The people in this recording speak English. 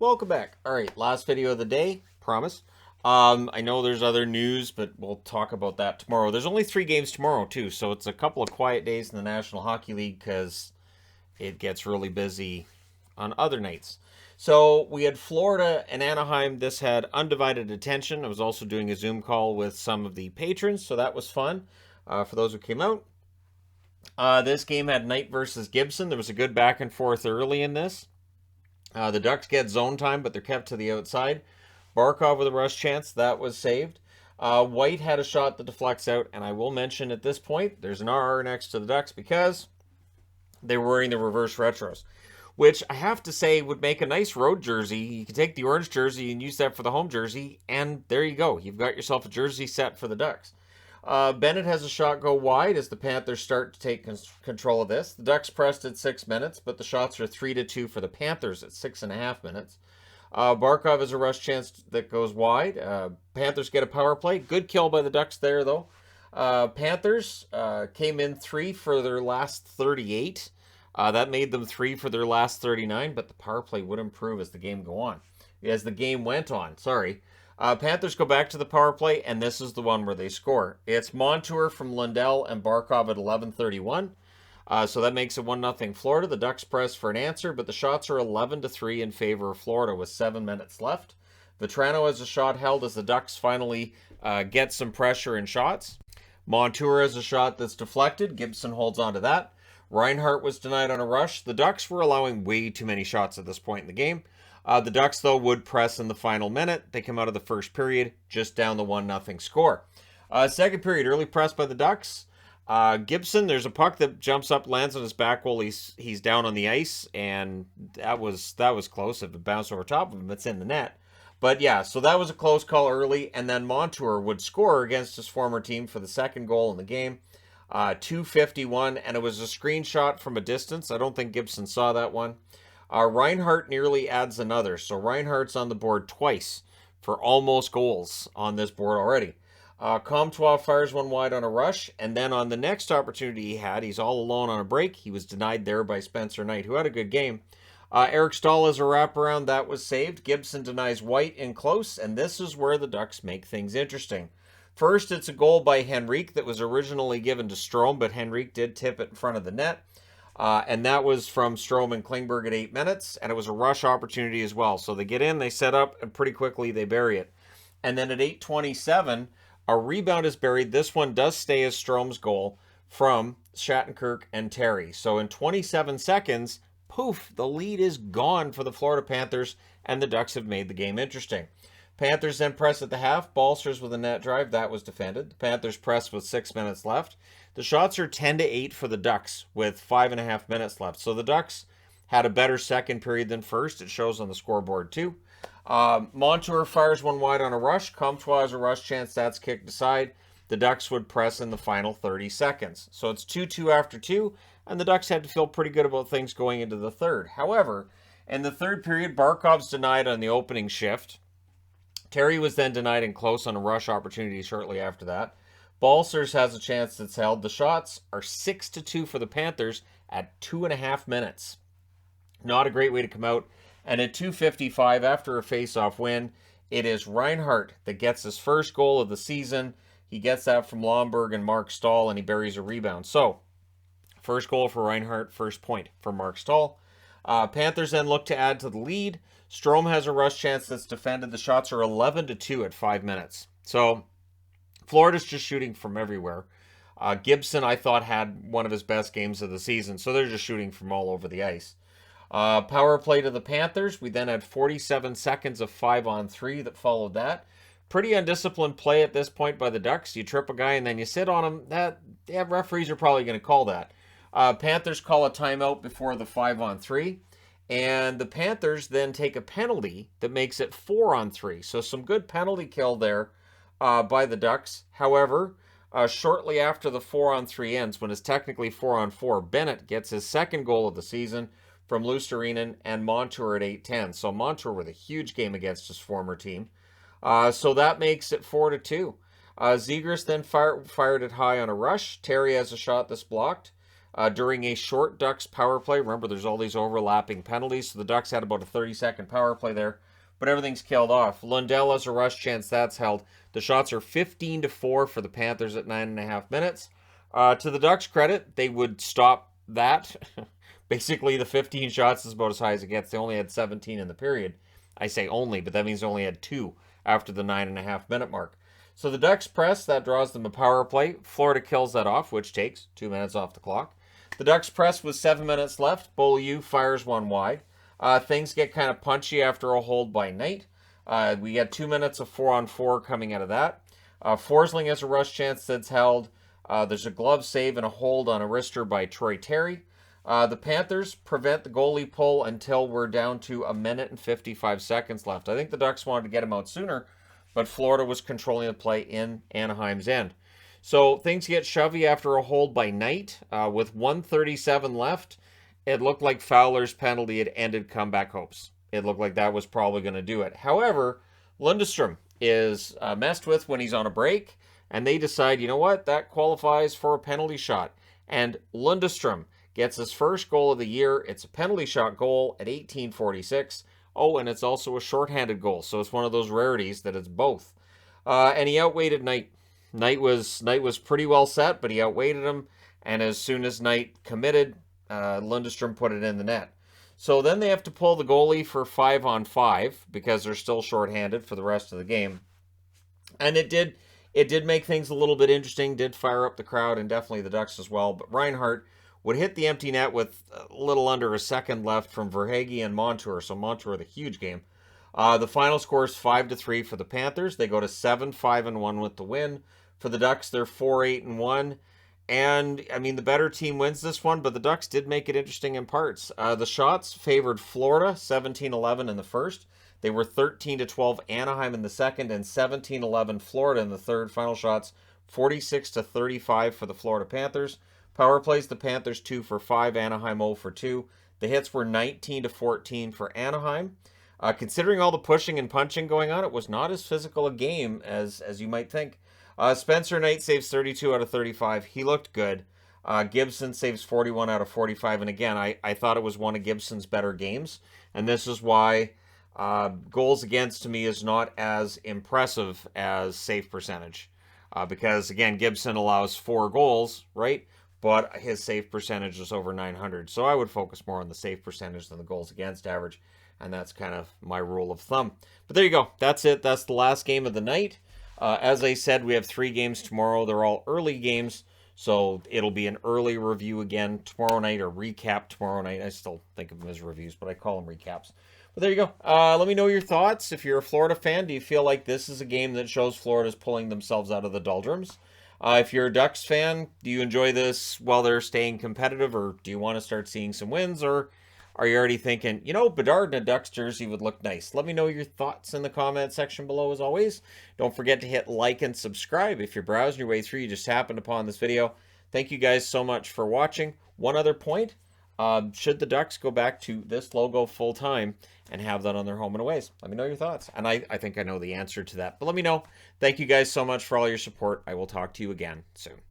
Welcome back. All right, last video of the day, promise. I know there's other news, but we'll talk about that tomorrow. There's only 3 games tomorrow, too, so it's a couple of quiet days in the National Hockey League because it gets really busy on other nights. So we had Florida and Anaheim. This had undivided attention. I was also doing a Zoom call with some of the patrons, so that was fun for those who came out. This game had Knight versus Gibson. There was a good back and forth early in this. The Ducks get zone time, but they're kept to the outside. Barkov with a rush chance. That was saved. White had a shot that deflects out, and I will mention at this point, there's an RR next to the Ducks because they were wearing the reverse retros, which I have to say would make a nice road jersey. You can take the orange jersey and use that for the home jersey, and there you go. You've got yourself a jersey set for the Ducks. Bennett has a shot go wide as the Panthers start to take control of this. The Ducks pressed at 6 minutes, but the shots are 3-2 for the Panthers at 6.5 minutes. Barkov has a rush chance that goes wide. Panthers get a power play. Good kill by the Ducks there, though. Panthers came in 3 for their last 38. That made them 3 for their last 39, but the power play would improve as the game went on. Panthers go back to the power play, and this is the one where they score. It's Montour from Lundell and Barkov at 11:31. So that makes it 1-0 Florida. The Ducks press for an answer, but the shots are 11-3 in favor of Florida with 7 minutes left. Vetrano has a shot held as the Ducks finally get some pressure in shots. Montour has a shot that's deflected. Gibson holds on to that. Reinhart was denied on a rush. The Ducks were allowing way too many shots at this point in the game. The Ducks, though, would press in the final minute. They come out of the first period just down the 1-0 score. Second period, early press by the Ducks. Gibson, there's a puck that jumps up, lands on his back while he's down on the ice, and that was close. If it bounced over top of him, it's in the net. But yeah, so that was a close call early, and then Montour would score against his former team for the second goal in the game. 2:51, and it was a screenshot from a distance. I don't think Gibson saw that one. Reinhart nearly adds another, so Reinhart's on the board twice for almost goals on this board already. Comtois fires one wide on a rush, and then on the next opportunity he had, he's all alone on a break. He was denied there by Spencer Knight, who had a good game. Eric Stahl has a wraparound that was saved. Gibson denies White in close, and this is where the Ducks make things interesting. First, it's a goal by Henrique that was originally given to Strome, but Henrique did tip it in front of the net. And that was from Strome and Klingberg at 8 minutes, and it was a rush opportunity as well. So they get in, they set up, and pretty quickly they bury it. And then at 8:27, a rebound is buried. This one does stay as Strome's goal from Shattenkirk and Terry. So in 27 seconds, poof, the lead is gone for the Florida Panthers, and the Ducks have made the game interesting. Panthers then press at the half. Balcers with a net drive. That was defended. The Panthers press with 6 minutes left. The shots are 10-8 for the Ducks with 5.5 minutes left. So the Ducks had a better second period than first. It shows on the scoreboard too. Montour fires one wide on a rush. Comtois has a rush chance. That's kicked aside. The Ducks would press in the final 30 seconds. So it's 2-2 after 2, and the Ducks had to feel pretty good about things going into the third. However, in the third period, Barkov's denied on the opening shift. Terry was then denied in close on a rush opportunity shortly after that. Balcers has a chance that's held. The shots are 6-2 for the Panthers at 2.5 minutes. Not a great way to come out. And at 2:55, after a face-off win, it is Reinhart that gets his first goal of the season. He gets that from Lomberg and Mark Stahl, and he buries a rebound. So, first goal for Reinhart, first point for Mark Stahl. Panthers then look to add to the lead. Strome has a rush chance that's defended. The shots are 11-2 at 5 minutes. So, Florida's just shooting from everywhere. Gibson, I thought, had one of his best games of the season, so they're just shooting from all over the ice. Power play to the Panthers. We then had 47 seconds of 5-on-3 that followed that. Pretty undisciplined play at this point by the Ducks. You trip a guy and then you sit on him. Referees are probably going to call that. Panthers call a timeout before the 5-on-3. And the Panthers then take a penalty that makes it 4-on-3. So some good penalty kill there by the Ducks. However, shortly after the 4-on-3 ends, when it's technically 4-on-4, Bennett gets his second goal of the season from Luostarinen and Montour at 8:10. So Montour with a huge game against his former team. So that makes it 4-2. Zegras then fired it high on a rush. Terry has a shot that's blocked. during a short Ducks power play. Remember, there's all these overlapping penalties, so the Ducks had about a 30-second power play there, but everything's killed off. Lundell has a rush chance, that's held. The shots are 15-4 for the Panthers at 9.5 minutes. To the Ducks' credit, they would stop that. Basically, the 15 shots is about as high as it gets. They only had 17 in the period. I say only, but that means they only had 2 after the 9.5 minute mark. So the Ducks press, that draws them a power play. Florida kills that off, which takes 2 minutes off the clock. The Ducks press with 7 minutes left. Beaulieu fires one wide. Things get kind of punchy after a hold by Knight. We get 2 minutes of 4-on-4 coming out of that. Forsling has a rush chance that's held. There's a glove save and a hold on a wrister by Troy Terry. The Panthers prevent the goalie pull until we're down to 1 minute and 55 seconds left. I think the Ducks wanted to get him out sooner, but Florida was controlling the play in Anaheim's end. So things get shovey after a hold by Knight. With 1:37 left, it looked like Fowler's penalty had ended comeback hopes. It looked like that was probably going to do it. However, Lundestrom is messed with when he's on a break, and they decide, you know what, that qualifies for a penalty shot. And Lundestrom gets his first goal of the year. It's a penalty shot goal at 18:46. Oh, and it's also a shorthanded goal, so it's one of those rarities that it's both. And he outweighted Knight. Knight was pretty well set, but he outweighted him, and as soon as Knight committed, Lundestrom put it in the net. So then they have to pull the goalie for 5-on-5 because they're still shorthanded for the rest of the game. And it did make things a little bit interesting, did fire up the crowd, and definitely the Ducks as well. But Reinhart would hit the empty net with a little under a second left from Verhaeghe and Montour. So Montour with a huge game. The final score is 5-3 for the Panthers. They go to 7-5-1 with the win. For the Ducks, they're 4-8-1. And, I mean, the better team wins this one, but the Ducks did make it interesting in parts. The shots favored Florida, 17-11 in the first. They were 13-12 Anaheim in the second, and 17-11 Florida in the third. Final shots, 46-35 for the Florida Panthers. Power plays, the Panthers 2 for 5, Anaheim 0 for 2. The hits were 19-14 for Anaheim. Considering all the pushing and punching going on, it was not as physical a game as you might think. Spencer Knight saves 32 out of 35. He looked good. Gibson saves 41 out of 45. And again, I thought it was one of Gibson's better games. And this is why goals against to me is not as impressive as save percentage. Because, again, Gibson allows 4 goals, right? But his save percentage is over 900. So I would focus more on the save percentage than the goals against average. And that's kind of my rule of thumb. But there you go. That's it. That's the last game of the night. As I said, we have 3 games tomorrow. They're all early games. So it'll be an early review again tomorrow night, or recap tomorrow night. I still think of them as reviews, but I call them recaps. But there you go. Let me know your thoughts. If you're a Florida fan, do you feel like this is a game that shows Florida's pulling themselves out of the doldrums? If you're a Ducks fan, do you enjoy this while they're staying competitive, or do you want to start seeing some wins, or are you already thinking, you know, Bedard in a Ducks jersey would look nice? Let me know your thoughts in the comment section below as always. Don't forget to hit like and subscribe if you're browsing your way through. You just happened upon this video. Thank you guys so much for watching. One other point, should the Ducks go back to this logo full time and have that on their home and aways? Let me know your thoughts. And I think I know the answer to that, but let me know. Thank you guys so much for all your support. I will talk to you again soon.